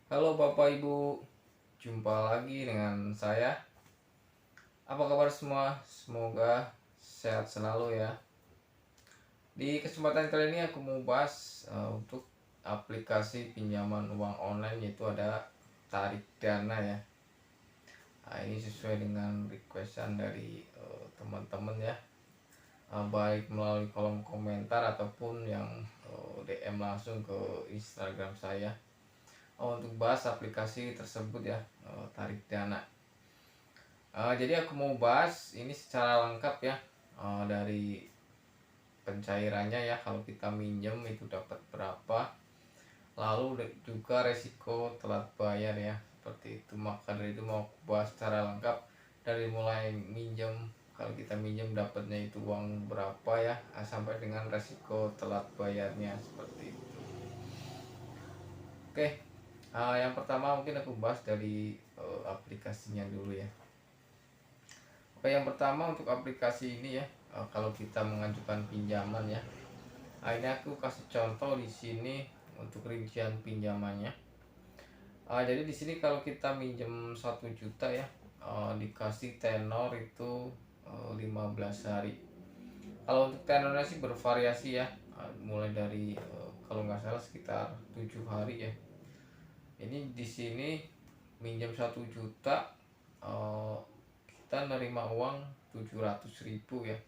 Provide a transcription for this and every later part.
Halo Bapak Ibu, jumpa lagi dengan saya. Apa kabar semua? Semoga sehat selalu ya. Di kesempatan kali ini aku mau bahas untuk aplikasi pinjaman uang online, yaitu ada Tarik Dana ya. Nah, ini sesuai dengan requestan dari teman-teman ya, baik melalui kolom komentar ataupun yang DM langsung ke Instagram saya. Untuk bahas aplikasi tersebut ya, Tarik Dana. Jadi aku mau bahas ini secara lengkap ya, dari pencairannya ya, kalau kita minjem itu dapat berapa, lalu juga resiko telat bayar ya, seperti itu. Maka dari itu mau aku bahas secara lengkap dari mulai minjem, kalau kita minjem dapatnya itu uang berapa ya, sampai dengan resiko telat bayarnya, seperti itu. Oke, yang pertama mungkin aku bahas dari aplikasinya dulu ya. Oke, yang pertama untuk aplikasi ini ya, kalau kita mengajukan pinjaman ya. Nah, ini aku kasih contoh di sini untuk rincian pinjamannya. Jadi di sini kalau kita minjem 1 juta ya, dikasih tenor itu 15 hari. Kalau untuk tenornya sih bervariasi ya, mulai dari kalau nggak salah sekitar 7 hari ya. Ini di sini minjem 1 juta, eh, kita nerima uang 700.000 ya,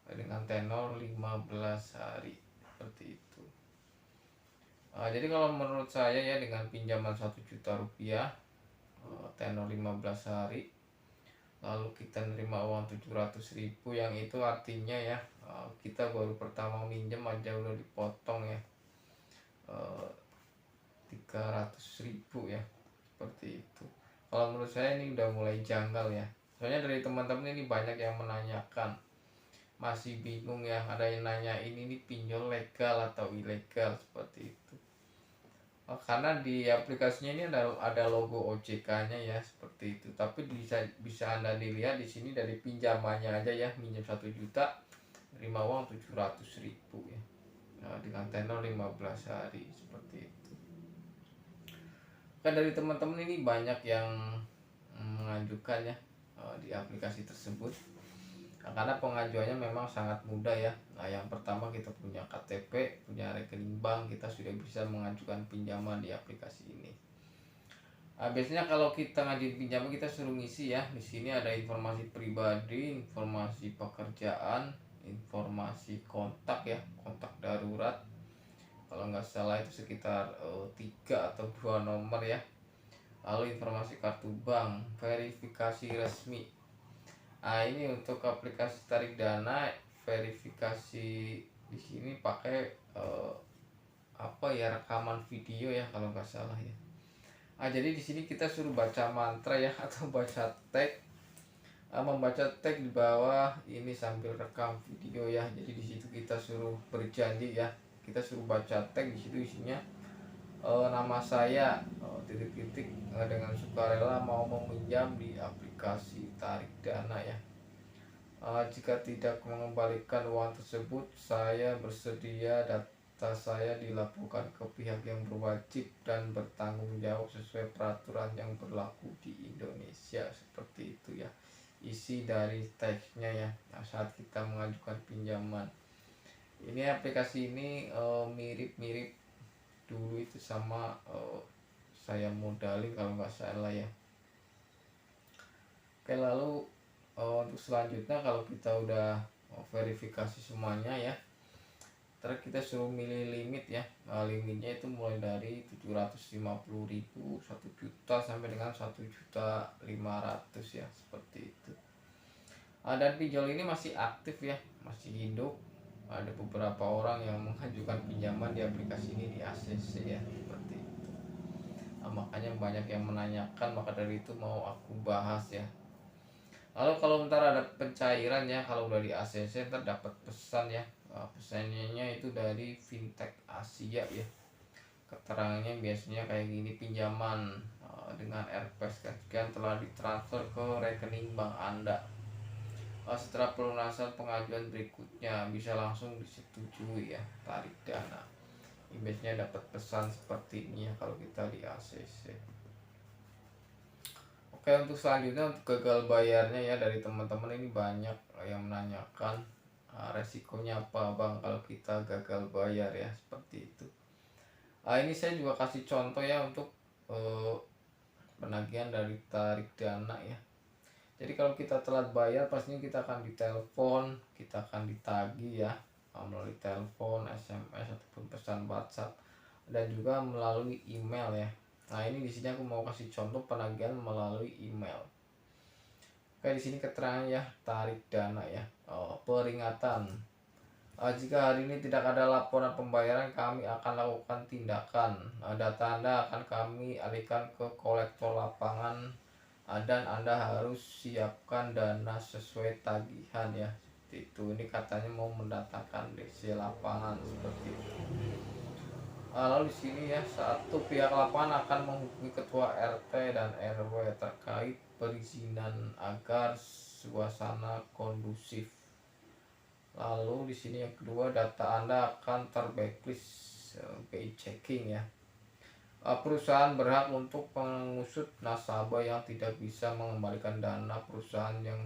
dengan tenor 15 hari, seperti itu. Jadi kalau menurut saya ya, dengan pinjaman 1 juta rupiah, tenor 15 hari, lalu kita nerima uang 700.000, yang itu artinya ya, kita baru pertama minjem aja udah dipotong ya, 300.000 ya, seperti itu. Kalau menurut saya ini udah mulai janggal ya, soalnya dari teman-teman ini banyak yang menanyakan, masih bingung ya, ada yang nanya ini pinjol legal atau ilegal, seperti itu. Karena di aplikasinya ini ada logo OJK-nya ya, seperti itu. Tapi bisa Anda dilihat di sini dari pinjamannya aja ya, minjem 1 juta, terima uang 700.000 ya. Nah, dengan tenor 15 hari, seperti itu. Kan dari teman-teman ini banyak yang mengajukan ya, di aplikasi tersebut. Nah, karena pengajuannya memang sangat mudah ya. Nah, yang pertama kita punya KTP, punya rekening bank, kita sudah bisa mengajukan pinjaman di aplikasi ini. Biasanya kalau kita ngajuin pinjaman kita suruh ngisi ya. Di sini ada informasi pribadi, informasi pekerjaan, informasi kontak ya, kontak darurat. Kalau nggak salah itu sekitar 3 atau 2 nomor ya. Lalu informasi kartu bank, verifikasi resmi. Ini untuk aplikasi Tarik Dana, verifikasi di sini pakai apa ya, rekaman video ya kalau nggak salah ya. Jadi di sini kita suruh baca mantra ya atau baca tag, membaca tag di bawah ini sambil rekam video ya. Jadi di situ kita suruh berjanji ya, kita suruh baca tag, di situ isinya nama saya titik-titik dengan sukarela mau meminjam di aplikasi Tarik Dana ya. Jika tidak mengembalikan uang tersebut, saya bersedia data saya dilaporkan ke pihak yang berwajib dan bertanggung jawab sesuai peraturan yang berlaku di Indonesia, seperti itu ya. Isi dari teksnya ya, saat kita mengajukan pinjaman. Ini aplikasi ini mirip-mirip dulu itu sama saya modalin kalau nggak salah ya. Oke, lalu untuk selanjutnya kalau kita udah verifikasi semuanya ya, terus kita suruh milih limit ya. Limitnya itu mulai dari 750.000, 1 juta sampai dengan 1.500.000 ya, seperti itu. Dan pinjol ini masih aktif ya, masih hidup. Ada beberapa orang yang mengajukan pinjaman di aplikasi ini di ACC ya, seperti itu. Makanya banyak yang menanyakan, maka dari itu mau aku bahas ya. Lalu kalau ntar ada pencairan ya, kalau udah di ACC ntar dapat pesan ya. Pesannya itu dari Fintech Asia ya. Keterangannya biasanya kayak gini: pinjaman dengan RPS sekian telah ditransfer ke rekening bank Anda. Setelah pelunasan pengajuan berikutnya bisa langsung disetujui ya, tarik dana. image-nya dapat pesan seperti ini ya kalau kita di ACC. Oke, untuk selanjutnya untuk gagal bayarnya ya, dari teman-teman ini banyak yang menanyakan resikonya apa bang kalau kita gagal bayar ya, seperti itu. Ini saya juga kasih contoh ya untuk penagihan dari tarik dana ya. Jadi kalau kita telat bayar pastinya kita akan ditelepon, kita akan ditagih ya, melalui telepon, SMS ataupun pesan WhatsApp, dan juga melalui email ya. Nah ini di sini aku mau kasih contoh penagihan melalui email. Oke, di sini keterangan ya tarik dana ya. Peringatan. Jika hari ini tidak ada laporan pembayaran, kami akan lakukan tindakan. Data Anda akan kami alihkan ke kolektor lapangan, dan Anda harus siapkan dana sesuai tagihan ya. Seperti itu. Ini katanya mau mendatangkan DC lapangan seperti itu. Lalu di sini ya, satu pihak lapangan akan menghubungi ketua RT dan RW terkait perizinan agar suasana kondusif. Lalu di sini yang kedua, data Anda akan terblacklist BI checking ya. Perusahaan berhak untuk mengusut nasabah yang tidak bisa mengembalikan dana perusahaan yang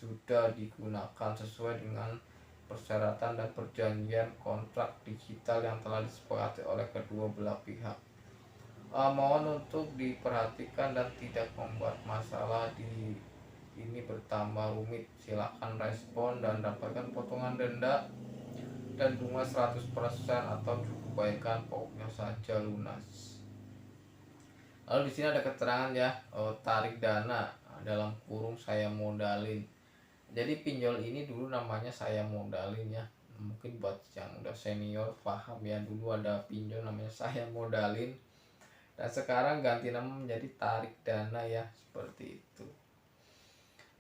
sudah digunakan sesuai dengan persyaratan dan perjanjian kontrak digital yang telah disepakati oleh kedua belah pihak. Mohon untuk diperhatikan dan tidak membuat masalah di ini bertambah rumit. Silakan respon dan dapatkan potongan denda dan bunga 100% atau cukup bayarkan pokoknya saja lunas. Lalu di sini ada keterangan ya, tarik dana dalam kurung saya modalin. Jadi pinjol ini dulu namanya saya modalin ya. Mungkin buat yang udah senior paham ya, dulu ada pinjol namanya saya modalin. Dan sekarang ganti nama menjadi tarik dana ya, seperti itu.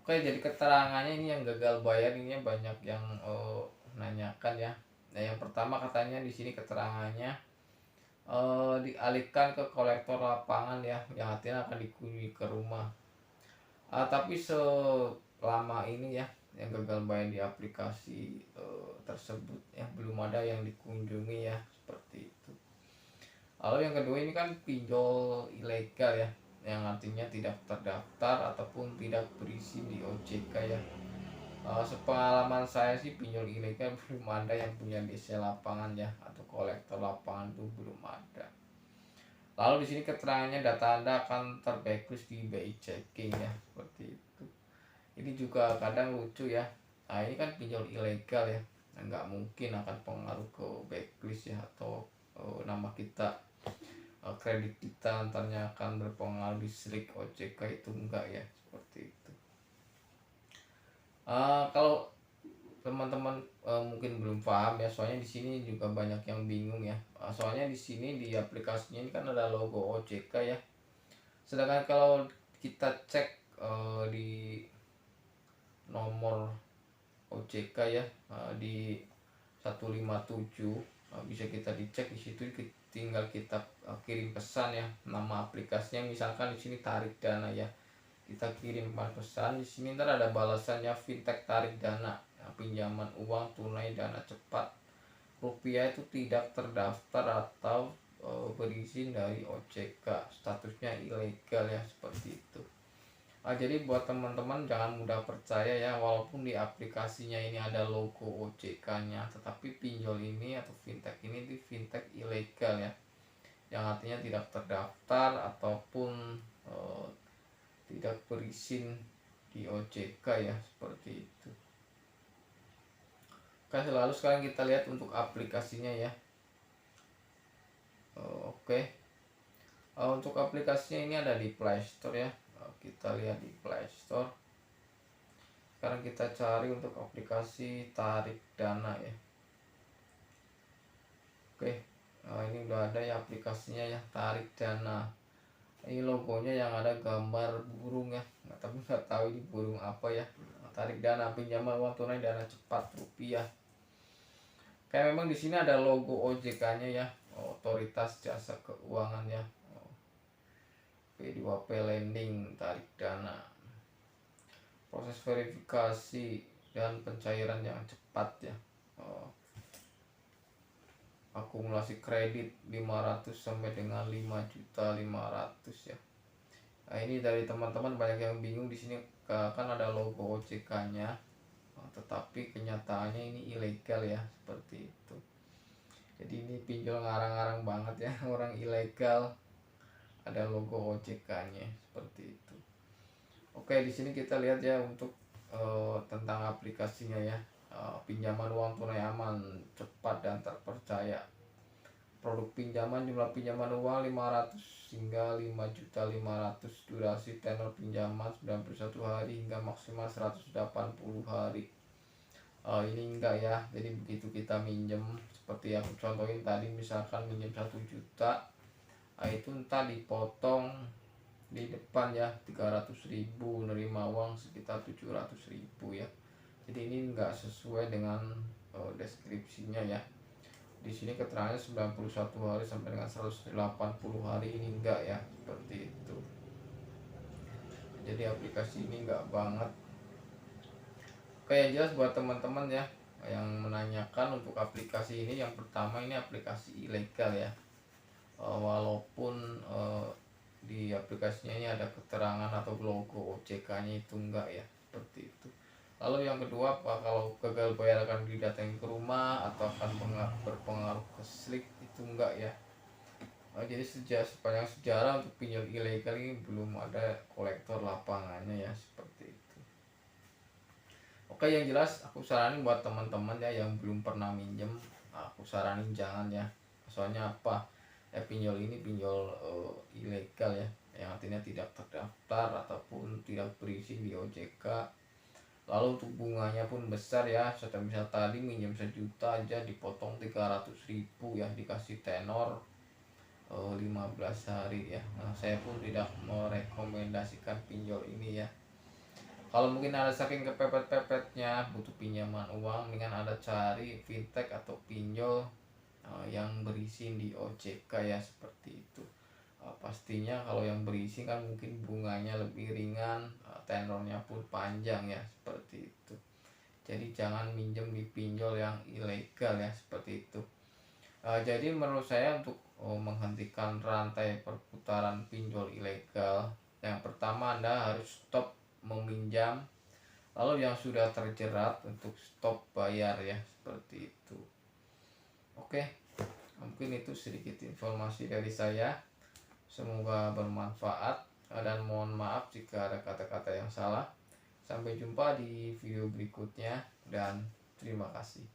Oke, jadi keterangannya ini yang gagal bayar ini banyak yang nanyakan ya. Nah, yang pertama katanya di sini keterangannya dialihkan ke kolektor lapangan ya, yang artinya akan dikunjungi ke rumah. Tapi selama ini ya, yang gagal bayar di aplikasi tersebut ya, belum ada yang dikunjungi ya, seperti itu. Lalu yang kedua ini kan pinjol ilegal ya, yang artinya tidak terdaftar ataupun tidak berizin di OJK ya. Sepengalaman saya sih pinjol ilegal belum ada yang punya DC lapangan ya, atau kolektor lapangan itu belum ada. Lalu di sini keterangannya data Anda akan terblacklist di BI checking ya, seperti itu. Ini juga kadang lucu ya. Nah ini kan pinjol ilegal ya, nggak mungkin akan pengaruh ke blacklist ya, atau nama kita, kredit kita nantinya akan berpengaruh di SLIK OJK, itu enggak ya, seperti itu. Kalau teman-teman mungkin belum paham ya, soalnya di sini juga banyak yang bingung ya. Soalnya di sini di aplikasinya ini kan ada logo OJK ya. Sedangkan kalau kita cek di nomor OJK ya, di 157, bisa kita dicek di situ, tinggal kita kirim pesan ya, nama aplikasinya misalkan di sini tarik dana ya, kita kirim pesan di sini, ntar ada balasannya fintech tarik dana, pinjaman uang tunai dana cepat rupiah itu tidak terdaftar atau berizin dari OJK, statusnya ilegal ya, seperti itu. Jadi buat teman-teman jangan mudah percaya ya, walaupun di aplikasinya ini ada logo OJK-nya, tetapi pinjol ini atau fintech ini di fintech ilegal ya, yang artinya tidak terdaftar ataupun tidak berizin di OJK ya, seperti itu. Oke, lalu sekarang kita lihat untuk aplikasinya ya. Oke. Untuk aplikasinya ini ada di Play Store ya. Kita lihat di Play Store. Sekarang kita cari untuk aplikasi tarik dana ya. Oke. Ini udah ada ya aplikasinya ya, tarik dana. Ini logonya yang ada gambar burung ya. Tapi nggak tahu ini burung apa ya. Tarik dana, pinjaman uang tunai dana cepat rupiah. Kayak memang di sini ada logo OJK-nya ya, Otoritas Jasa Keuangan ya. P2P Lending tarik dana. Proses verifikasi dan pencairan yang cepat ya. akumulasi kredit 500 sampai dengan 5.500.000 ya. Nah, ini dari teman-teman banyak yang bingung di sini, kan ada logo OJK-nya, tetapi kenyataannya ini ilegal ya, seperti itu. Jadi ini pinjol ngarang-ngarang banget ya, orang ilegal ada logo OJK-nya seperti itu. Oke, di sini kita lihat ya untuk tentang aplikasinya ya. Pinjaman uang tunai aman, cepat dan terpercaya. Produk pinjaman, jumlah pinjaman uang 500 hingga 5.500.000, durasi tenor pinjaman 91 hari hingga maksimal 180 hari. Ini enggak ya, jadi begitu kita minjem seperti yang aku contohin tadi, misalkan minjem 1 juta, itu entah dipotong di depan ya 300.000, nerima uang sekitar 700.000 ya. Jadi ini enggak sesuai dengan deskripsinya ya. Di sini keterangannya 91 hari sampai dengan 180 hari, ini enggak ya, seperti itu. Jadi aplikasi ini enggak banget. Oke, yang jelas buat teman-teman ya yang menanyakan untuk aplikasi ini, yang pertama ini aplikasi ilegal ya. Walaupun di aplikasinya ini ada keterangan atau logo OJK-nya, itu enggak ya, seperti itu. Lalu yang kedua, apa kalau gagal bayar akan didatangi ke rumah atau akan berpengaruh ke slik, itu enggak ya. Jadi sepanjang sejarah untuk pinjol ilegal ini belum ada kolektor lapangannya ya, seperti itu. Oke, yang jelas aku saranin buat teman-teman ya yang belum pernah minjem, aku saranin jangan ya. Soalnya apa? Ya pinjol ini pinjol ilegal ya, yang artinya tidak terdaftar ataupun tidak berizin di OJK. Lalu untuk bunganya pun besar ya. Misal tadi minjem 1 juta aja dipotong 300.000 ya, dikasih tenor 15 hari ya. Nah, saya pun tidak merekomendasikan pinjol ini ya. Kalau mungkin ada saking kepepet-pepetnya butuh pinjaman uang, mendingan ada cari fintech atau pinjol yang berizin di OJK ya, seperti itu. Pastinya kalau yang berizin kan mungkin bunganya lebih ringan, tenornya pun panjang ya, seperti itu. Jadi jangan minjem di pinjol yang ilegal ya, seperti itu. Jadi menurut saya untuk menghentikan rantai perputaran pinjol ilegal, yang pertama Anda harus stop meminjam, lalu yang sudah terjerat untuk stop bayar ya, seperti itu. Oke, mungkin itu sedikit informasi dari saya, semoga bermanfaat, dan mohon maaf jika ada kata-kata yang salah. Sampai jumpa di video berikutnya dan terima kasih.